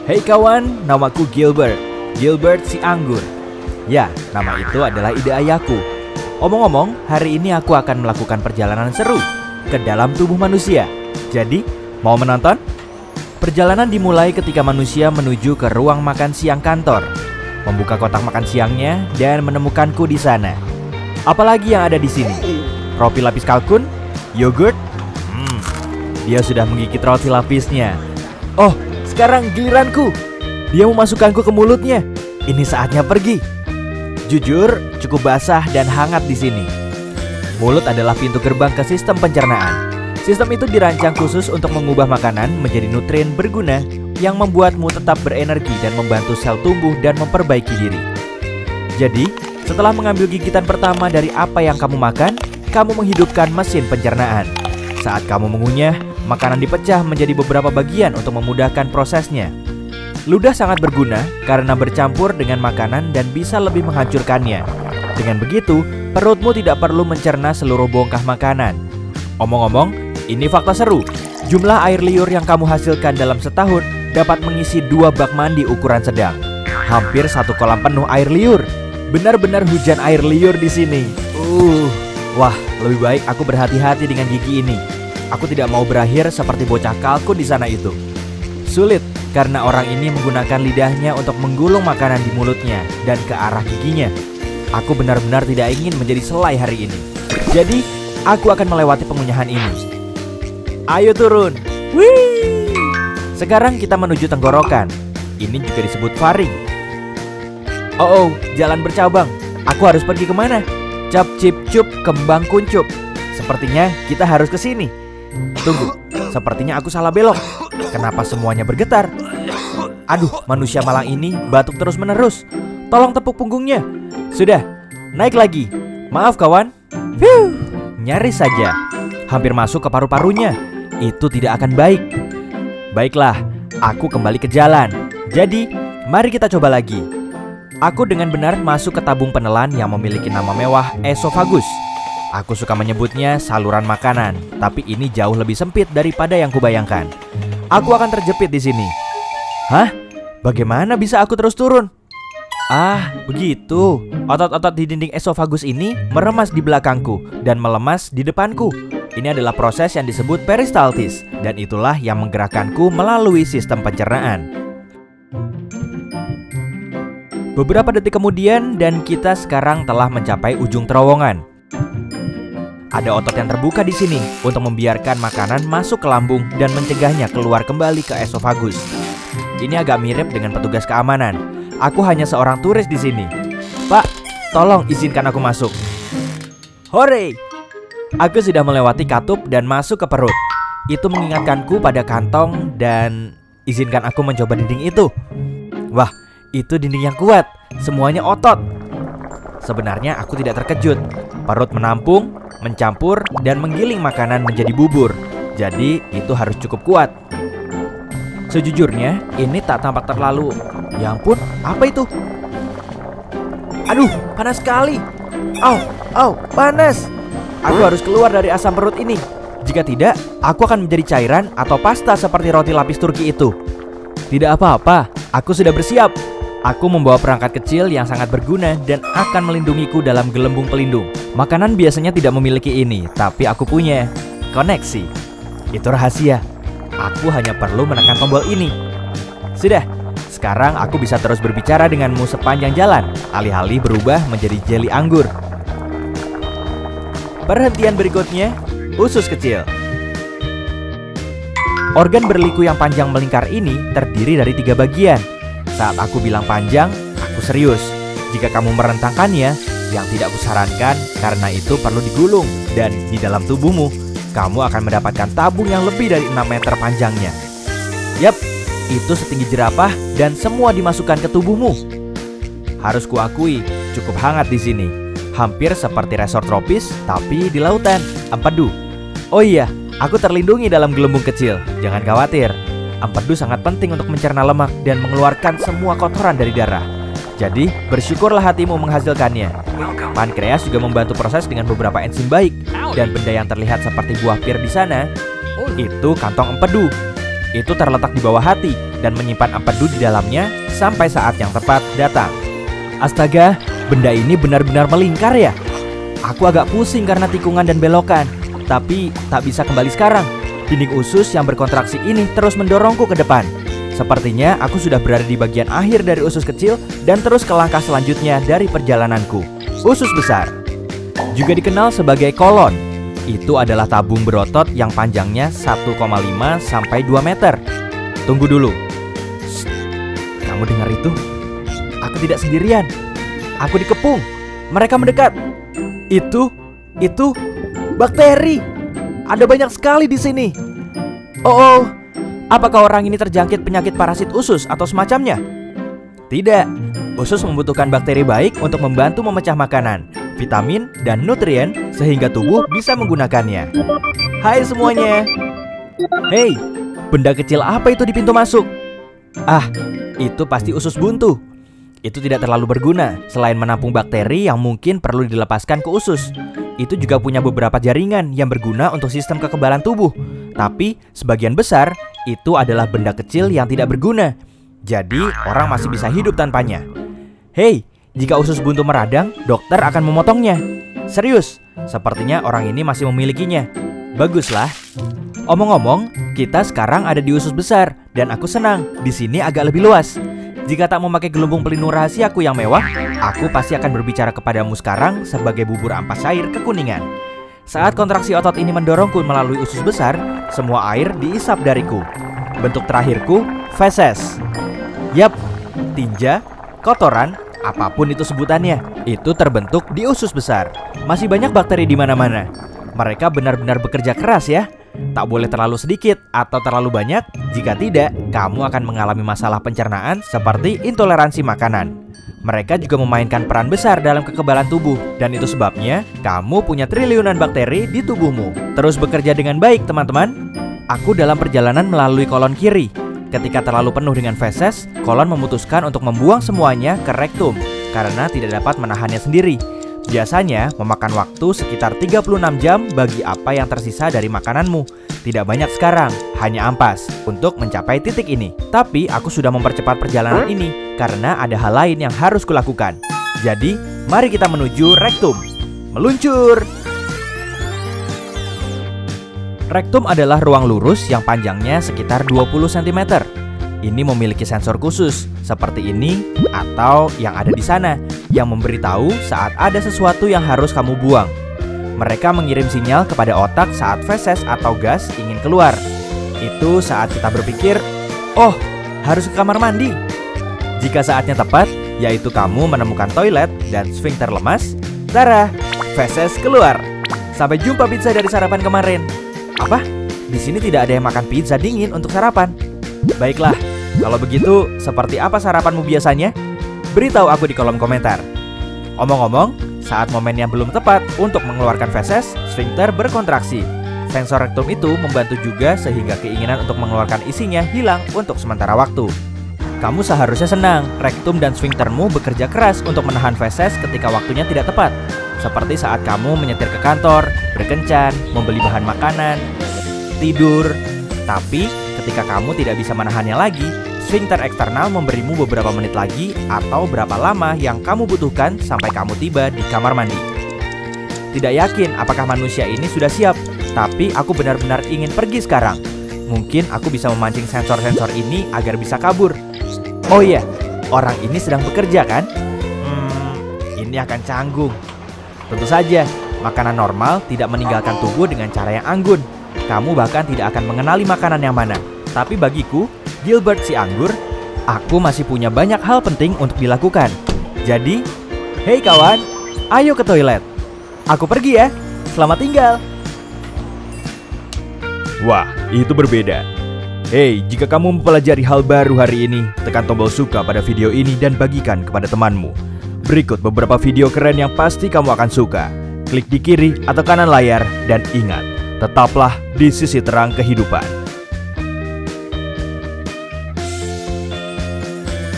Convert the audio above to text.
Hey kawan, namaku Gilbert. Gilbert si anggur. Ya, nama itu adalah ide ayahku. Omong-omong, hari ini aku akan melakukan perjalanan seru ke dalam tubuh manusia. Jadi, mau menonton? Perjalanan dimulai ketika manusia menuju ke ruang makan siang kantor, membuka kotak makan siangnya dan menemukanku di sana. Apalagi yang ada di sini? Roti lapis kalkun, yogurt. Dia sudah menggigit roti lapisnya. Oh, sekarang giliranku. Dia memasukkanku ke mulutnya. Ini saatnya pergi. Jujur, cukup basah dan hangat di sini. Mulut adalah pintu gerbang ke sistem pencernaan. Sistem itu dirancang khusus untuk mengubah makanan menjadi nutrien berguna yang membuatmu tetap berenergi dan membantu sel tumbuh dan memperbaiki diri. Jadi, setelah mengambil gigitan pertama dari apa yang kamu makan, kamu menghidupkan mesin pencernaan. Saat kamu mengunyah, makanan dipecah menjadi beberapa bagian untuk memudahkan prosesnya. Ludah sangat berguna karena bercampur dengan makanan dan bisa lebih menghancurkannya. Dengan begitu, perutmu tidak perlu mencerna seluruh bongkah makanan. Omong-omong, ini fakta seru. Jumlah air liur yang kamu hasilkan dalam setahun dapat mengisi 2 bak mandi ukuran sedang. Hampir 1 kolam penuh air liur. Benar-benar hujan air liur di sini. Wah, lebih baik aku berhati-hati dengan gigi ini. Aku tidak mau berakhir seperti bocah kalkun di sana itu. Sulit, karena orang ini menggunakan lidahnya untuk menggulung makanan di mulutnya dan ke arah giginya. Aku benar-benar tidak ingin menjadi selai hari ini. Jadi, aku akan melewati pengunyahan ini. Ayo turun. Wih! Sekarang kita menuju tenggorokan. Ini juga disebut faring. Oh, jalan bercabang. Aku harus pergi kemana? Cap cip cup kembang kuncup. Sepertinya kita harus ke sini. Tunggu, sepertinya aku salah belok. Kenapa semuanya bergetar? Aduh, manusia malang ini batuk terus-menerus. Tolong tepuk punggungnya. Sudah, naik lagi. Maaf kawan. Nyaris saja. Hampir masuk ke paru-parunya. Itu tidak akan baik. Baiklah, aku kembali ke jalan. Jadi, mari kita coba lagi. Aku dengan benar masuk ke tabung penelan yang memiliki nama mewah esofagus. Aku suka menyebutnya saluran makanan, tapi ini jauh lebih sempit daripada yang kubayangkan. Aku akan terjepit di sini. Hah? Bagaimana bisa aku terus turun? Ah, begitu. Otot-otot di dinding esofagus ini meremas di belakangku dan melemas di depanku. Ini adalah proses yang disebut peristaltis, dan itulah yang menggerakkanku melalui sistem pencernaan. Beberapa detik kemudian dan kita sekarang telah mencapai ujung terowongan. Ada otot yang terbuka di sini untuk membiarkan makanan masuk ke lambung dan mencegahnya keluar kembali ke esofagus. Ini agak mirip dengan petugas keamanan. Aku hanya seorang turis di sini. Pak, tolong izinkan aku masuk. Hore! Aku sudah melewati katup dan masuk ke perut. Itu mengingatkanku pada kantong dan izinkan aku mencoba dinding itu. Wah, itu dinding yang kuat. Semuanya otot. Sebenarnya aku tidak terkejut. Perut menampung, mencampur, dan menggiling makanan menjadi bubur. Jadi itu harus cukup kuat. Sejujurnya, ini tak tampak terlalu. Ya ampun, apa itu? Aduh, panas sekali. Au, panas. Aku harus keluar dari asam perut ini. Jika tidak, aku akan menjadi cairan atau pasta seperti roti lapis Turki itu. Tidak apa-apa, aku sudah bersiap. Aku membawa perangkat kecil yang sangat berguna dan akan melindungiku dalam gelembung pelindung. Makanan biasanya tidak memiliki ini, tapi aku punya. Koneksi. Itu rahasia. Aku hanya perlu menekan tombol ini. Sudah, sekarang aku bisa terus berbicara denganmu sepanjang jalan, alih-alih berubah menjadi jeli anggur. Perhentian berikutnya, usus kecil. Organ berliku yang panjang melingkar ini terdiri dari 3 bagian. Saat aku bilang panjang, aku serius. Jika kamu merentangkannya, yang tidak kusarankan karena itu perlu digulung. Dan di dalam tubuhmu, kamu akan mendapatkan tabung yang lebih dari 6 meter panjangnya. Yap, itu setinggi jerapah dan semua dimasukkan ke tubuhmu. Harus kuakui, cukup hangat di sini. Hampir seperti resort tropis, tapi di lautan, empedu. Oh iya, aku terlindungi dalam gelembung kecil. Jangan khawatir. Empedu sangat penting untuk mencerna lemak dan mengeluarkan semua kotoran dari darah. Jadi, bersyukurlah hatimu menghasilkannya. Pankreas juga membantu proses dengan beberapa enzim baik. Dan benda yang terlihat seperti buah pir di sana, itu kantong empedu. Itu terletak di bawah hati dan menyimpan empedu di dalamnya sampai saat yang tepat datang. Astaga, benda ini benar-benar melingkar ya? Aku agak pusing karena tikungan dan belokan, tapi tak bisa kembali sekarang. Dinding usus yang berkontraksi ini terus mendorongku ke depan. Sepertinya aku sudah berada di bagian akhir dari usus kecil dan terus ke langkah selanjutnya dari perjalananku, usus besar. Juga dikenal sebagai kolon. Itu adalah tabung berotot yang panjangnya 1,5 sampai 2 meter. Tunggu dulu. Shh, kamu dengar itu? Aku tidak sendirian. Aku dikepung. Mereka mendekat. Itu bakteri. Ada banyak sekali di sini. Oh, apakah orang ini terjangkit penyakit parasit usus atau semacamnya? Tidak. Usus membutuhkan bakteri baik untuk membantu memecah makanan, vitamin, dan nutrien sehingga tubuh bisa menggunakannya. Hai semuanya. Hei, benda kecil apa itu di pintu masuk? Ah, itu pasti usus buntu. Itu tidak terlalu berguna selain menampung bakteri yang mungkin perlu dilepaskan ke usus. Itu juga punya beberapa jaringan yang berguna untuk sistem kekebalan tubuh. Tapi sebagian besar itu adalah benda kecil yang tidak berguna. Jadi orang masih bisa hidup tanpanya. Hei, jika usus buntu meradang, dokter akan memotongnya. Serius, sepertinya orang ini masih memilikinya. Baguslah. Omong-omong, kita sekarang ada di usus besar dan aku senang. Di sini agak lebih luas. Jika tak memakai gelembung pelindung rahasiaku yang mewah, aku pasti akan berbicara kepadamu sekarang sebagai bubur ampas cair kekuningan. Saat kontraksi otot ini mendorongku melalui usus besar, semua air diisap dariku. Bentuk terakhirku, feses. Yap, tinja, kotoran, apapun itu sebutannya, itu terbentuk di usus besar. Masih banyak bakteri di mana-mana. Mereka benar-benar bekerja keras ya. Tak boleh terlalu sedikit atau terlalu banyak. Jika tidak, kamu akan mengalami masalah pencernaan seperti intoleransi makanan. Mereka juga memainkan peran besar dalam kekebalan tubuh. Dan itu sebabnya kamu punya triliunan bakteri di tubuhmu. Terus bekerja dengan baik teman-teman. Aku dalam perjalanan melalui kolon kiri. Ketika terlalu penuh dengan feses, kolon memutuskan untuk membuang semuanya ke rektum karena tidak dapat menahannya sendiri. Biasanya memakan waktu sekitar 36 jam bagi apa yang tersisa dari makananmu. Tidak banyak sekarang, hanya ampas untuk mencapai titik ini. Tapi aku sudah mempercepat perjalanan ini karena ada hal lain yang harus kulakukan. Jadi, mari kita menuju rektum. Meluncur! Rektum adalah ruang lurus yang panjangnya sekitar 20 cm. Ini memiliki sensor khusus seperti ini atau yang ada di sana yang memberitahu saat ada sesuatu yang harus kamu buang. Mereka mengirim sinyal kepada otak saat feses atau gas ingin keluar. Itu saat kita berpikir, oh, harus ke kamar mandi. Jika saatnya tepat, yaitu kamu menemukan toilet dan sfinkter lemas, tara, feses keluar. Sampai jumpa pizza dari sarapan kemarin. Apa? Di sini tidak ada yang makan pizza dingin untuk sarapan. Baiklah, kalau begitu, seperti apa sarapanmu biasanya? Beritahu aku di kolom komentar. Omong-omong, saat momennya belum tepat untuk mengeluarkan feses, sfinkter berkontraksi. Sensor rektum itu membantu juga sehingga keinginan untuk mengeluarkan isinya hilang untuk sementara waktu. Kamu seharusnya senang, rektum dan sfinktermu bekerja keras untuk menahan feses ketika waktunya tidak tepat. Seperti saat kamu menyetir ke kantor, berkencan, membeli bahan makanan, tidur. Tapi ketika kamu tidak bisa menahannya lagi, sfinkter eksternal memberimu beberapa menit lagi atau berapa lama yang kamu butuhkan sampai kamu tiba di kamar mandi. Tidak yakin apakah manusia ini sudah siap, tapi aku benar-benar ingin pergi sekarang. Mungkin aku bisa memancing sensor-sensor ini agar bisa kabur. Oh iya, orang ini sedang bekerja kan? Ini akan canggung. Tentu saja, makanan normal tidak meninggalkan tubuh dengan cara yang anggun. Kamu bahkan tidak akan mengenali makanan yang mana. Tapi bagiku, Gilbert si anggur, aku masih punya banyak hal penting untuk dilakukan. Jadi, hei kawan, ayo ke toilet. Aku pergi ya, selamat tinggal. Wah, itu berbeda. Hei, jika kamu mempelajari hal baru hari ini, tekan tombol suka pada video ini dan bagikan kepada temanmu. Berikut beberapa video keren yang pasti kamu akan suka. Klik di kiri atau kanan layar dan ingat, tetaplah di sisi terang kehidupan.